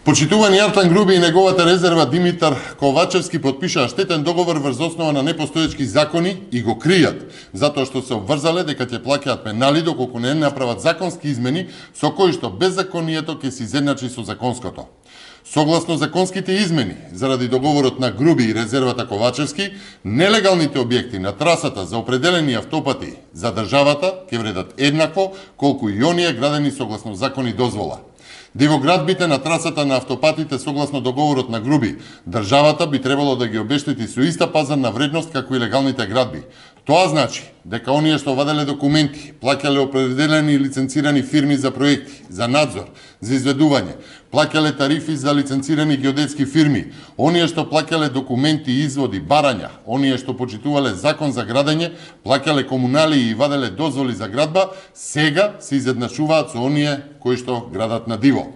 Почитувани Артан Груби и неговата резерва Димитар Ковачевски подпишаа штетен договор врз основа на непостоечки закони и го кријат, затоа што се обврзале дека ќе плаќаат пенали доколку не направат законски измени со кои што беззаконието ќе се изедначи со законското. Согласно законските измени, заради договорот на Груби и резервата Ковачевски, нелегалните објекти на трасата за определени автопати за државата ќе вредат еднакво колку и оние градени согласно закон и дозвола. Дивоградбите на трасата на автопатите согласно договорот на Груби, државата би требало да ги обештети со иста пазарна вредност како и легалните градби. Тоа значи дека оние што ваделе документи, плаќале определени лиценцирани фирми за проекти, за надзор, за изведување, плаќале тарифи за лиценцирани геодетски фирми, оние што плаќале документи, изводи, барања, оние што почитувале закон за градење, плаќале комунали и ваделе дозволи за градба, сега се изедначуваат со оние кои што градат на диво.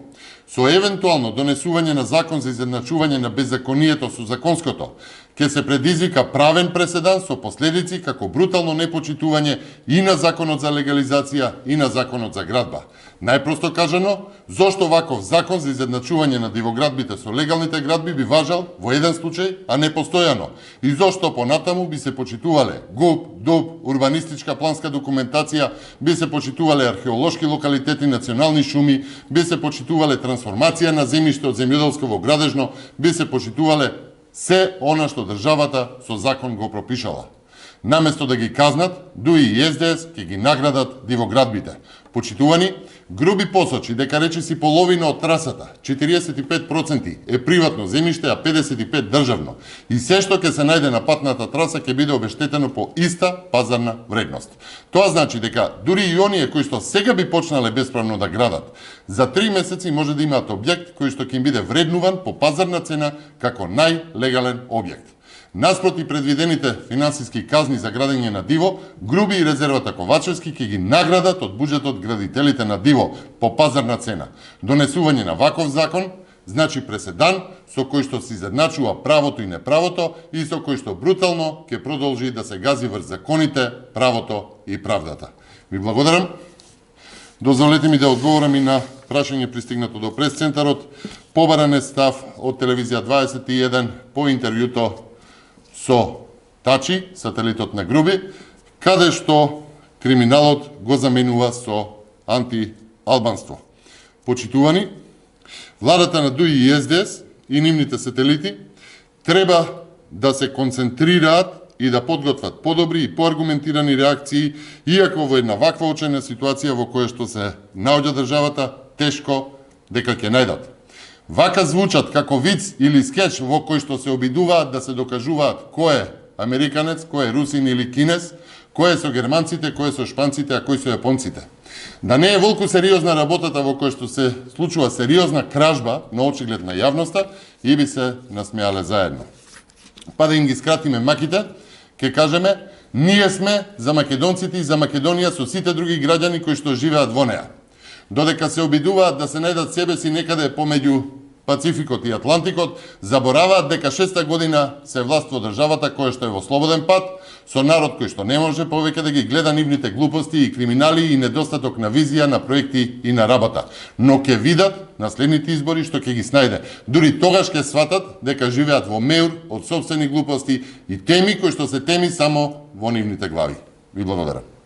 Со евентуално донесување на закон за изедначување на беззаконието со законското, ќе се предизвика правен преседан со последици како брутално непочитување и на законот за легализација и на законот за градба. Најпросто кажано, зошто ваков закон за изедначување на дивоградбите со легалните градби би важал во еден случај, а не постојано? И зошто понатаму би се почитувале ГУП, ДУП, урбанистичка планска документација, би се почитувале археолошки локалитети, национални шуми, би се почитувале трансформација на земјиште од земјоделско во градежно, би се почитувале се она што државата со закон го пропишала. Наместо да ги казнат, ДУИ и СДС ќе ги наградат дивоградбите. Почитувани, Груби посочи дека речиси половина од трасата, 45% е приватно земјиште, а 55% државно. И се што ќе се најде на патната траса ќе биде обештетено по иста пазарна вредност. Тоа значи дека дури и оние кои што сега би почнале бесправно да градат, за 3 месеци може да имаат објект кој што ќе им биде вреднуван по пазарна цена како најлегален објект. Наспроти предвидените финансиски казни за градење на диво, Груби и резервата Ковачевски ќе ги наградат од буџетот градителите на диво по пазарна цена. Донесување на ваков закон значи преседан со кој што се изедначува правото и неправото и со кој што брутално ќе продолжи да се гази врз законите, правото и правдата. Ви благодарам. Дозволете ми да одговорам и на прашање пристигнато до прес-центарот. Побаран е став од телевизија 21 по интервјуто со Тачи, сателитот на Груби, каде што криминалот го заменува со антиалбанство. Почитувани, владата на ДУИ и СДС и нивните сателити треба да се концентрираат и да подготват подобри и поаргументирани реакции, иако во една ваква очајна ситуација во која што се наоѓа државата, тешко дека ќе најдат. Вака звучат како виц или скеч во кој што се обидуваат да се докажуваат кој е американец, кој е русин или кинез, кој е со германците, кој е со шпанците, а кој со јапонците. Да не е волку сериозна работата во која што се случува сериозна кражба на очиглед на јавноста и би се насмеале заедно. Па да им ги скратиме маките, ќе кажеме, ние сме за македонците и за Македонија со сите други граѓани кои што живеат во неа. Додека се обидуваат да се најдат себе си некаде помеѓу Пацификот и Атлантикот, забораваат дека 6-та година се власт во државата која што е во слободен пат, со народ кој што не може повеќе да ги гледа нивните глупости и криминали и недостаток на визија, на проекти и на работа. Но ќе видат на следните избори што ќе ги снајде. Дури тогаш ќе сватат дека живеат во меур од сопствени глупости и теми кои што се теми само во нивните глави. Ви благодарам.